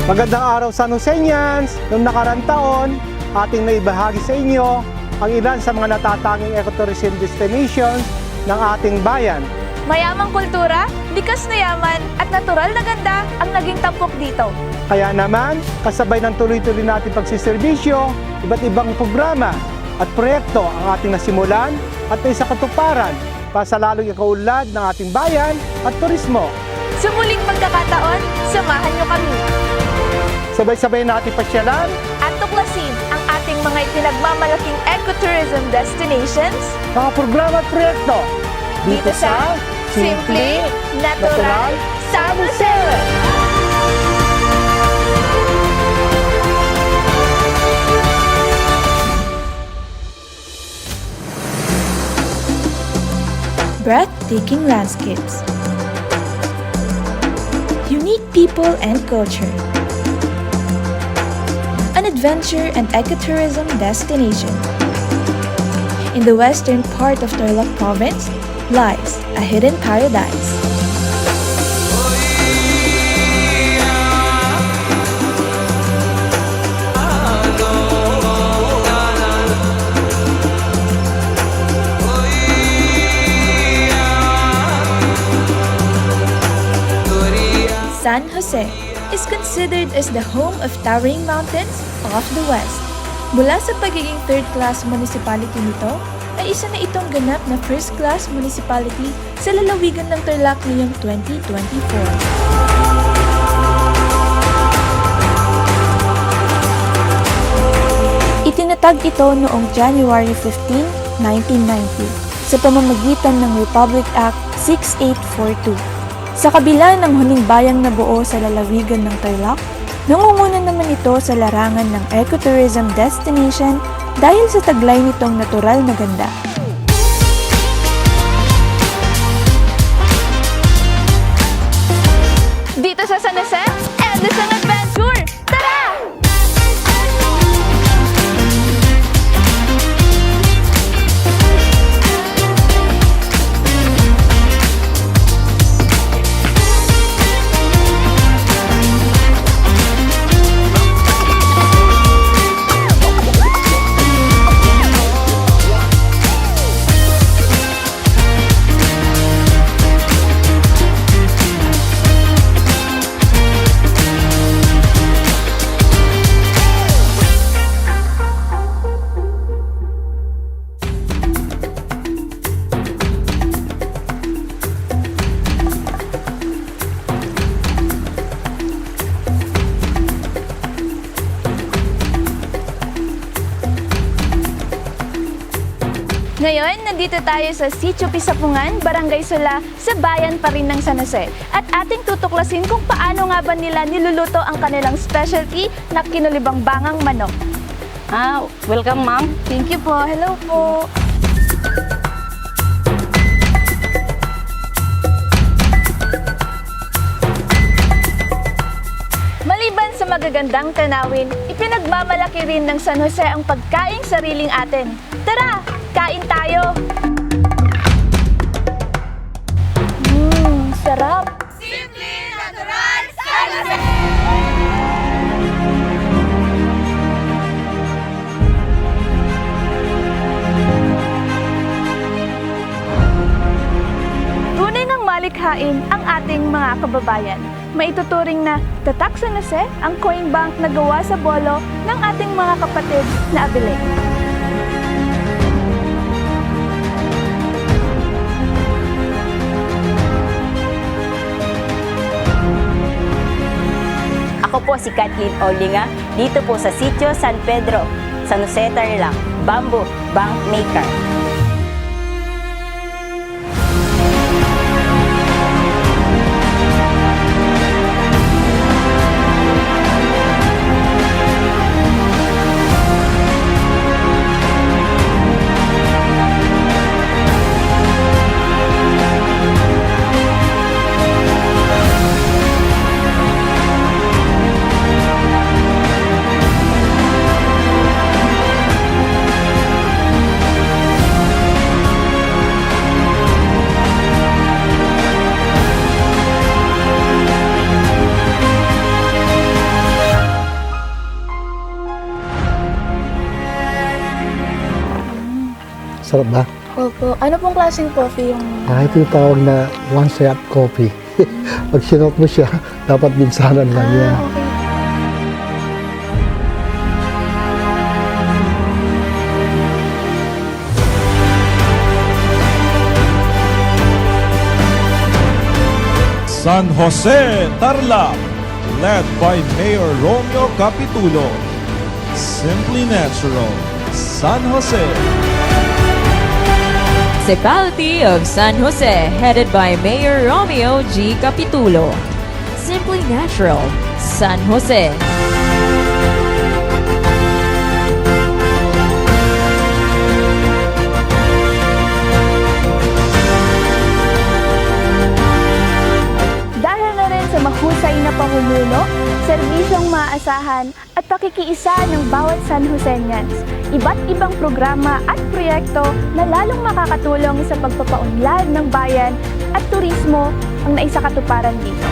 Magandang araw San Joseñans! Noong nakarang taon, ating naibahagi sa inyo ang ilan sa mga natatanging ecotourism destinations ng ating bayan. Mayamang kultura, likas na yaman at natural na ganda ang naging tampok dito. Kaya naman, kasabay ng tuloy-tuloy natin pagsiservisyo, iba't ibang programa at proyekto ang ating nasimulan at isa katuparan para sa lalong ikaunlad ng ating bayan at turismo. Sa muling pagkakataon, samahan niyo kami. Sabay-sabay natin pasyalan At tuklasin ang ating mga ipinagmamalaking ecotourism destinations mga programa at proyekto dito sa Simply Natural San Jose. Breathtaking landscapes, unique people and culture, an adventure and ecotourism destination. In the western part of Tarlac Province lies a hidden paradise. San Jose is considered as the home of towering mountains of the West. Mula sa pagiging third-class municipality nito, ay isa na itong ganap na first-class municipality sa lalawigan ng Tarlac ngayong 2024. Itinatag ito noong January 15, 1990 sa pamamagitan ng Republic Act 6842. Sa kabila ng huling bayang nabuo sa lalawigan ng Tarlac, nangunguna naman ito sa larangan ng ecotourism destination dahil sa taglay nitong natural na ganda. Dito sa San Jose, endless ang adventure! Tara! Ngayon, nandito tayo sa Sitio Pisapungan, Barangay Sula, sa bayan pa rin ng San Jose. At ating tutuklasin kung paano nga ba nila niluluto ang kanilang specialty na kinulibang-bangang manok. Welcome ma'am. Thank you po. Hello po. Maliban sa magagandang tanawin, ipinagmamalaki rin ng San Jose ang pagkaing sariling atin. Tara! Kain tayo! Sarap! Simply Natural San Jose! Tunay ng malikhain ang ating mga kababayan. Maituturing na tatak San Jose ang coin bank na gawa sa bolo ng ating mga kapatid na Abile. Ako po si Kathleen Olinga, dito po sa Sitio San Pedro, San Jose, Tarlac, Bamboo Bank Maker. Masarap ba? Opo. Ano pong klaseng coffee yung... Ito yung tawag na one-shot coffee. Pag sinot mo siya, dapat binsanan lang yan. okay. San Jose, Tarlac, led by Mayor Romeo Capitulo. Simply Natural, San Jose. Municipality of San Jose, headed by Mayor Romeo G. Capitulo. Simply Natural, San Jose. Dahil na rin sa mahusay na pamumuno, serbisyong maaasahan at pakikiisa ng bawat San Joseñans, iba't ibang programa at proyekto na lalong makakatulong sa pagpapaunlad ng bayan at turismo ang naisakatuparan dito.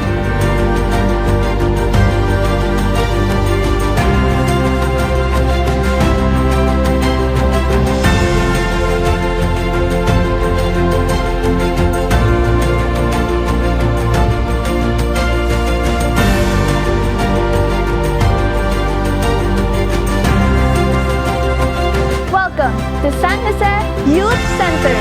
Welcome to San Jose Youth Center.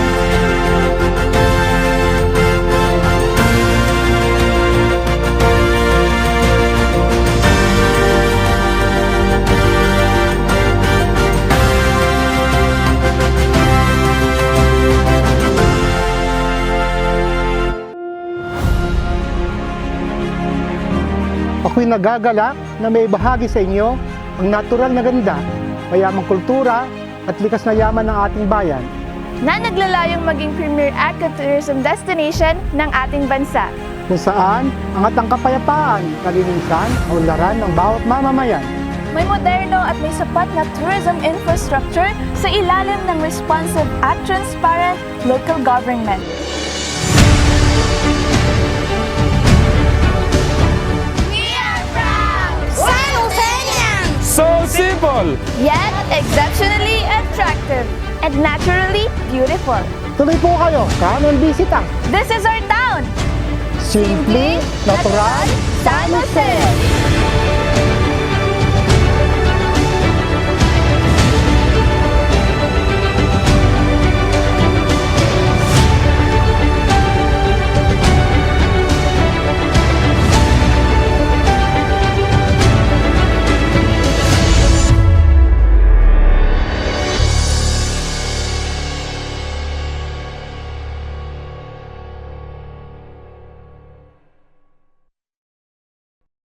Ako'y nagagalak na may bahagi sa inyo ang natural na ganda, mayamang kultura at likas na yaman ng ating bayan. Na naglalayong maging premier ecotourism destination ng ating bansa. Kung saan angat ang kapayapaan, kalinisan, unlaran ng bawat mamamayan. May moderno at may sapat na tourism infrastructure sa ilalim ng responsive at transparent local government. So simple! Yet exceptionally attractive and naturally beautiful. Tuloy po kayo, come and visit ang This is our town! Simply Natural San Jose!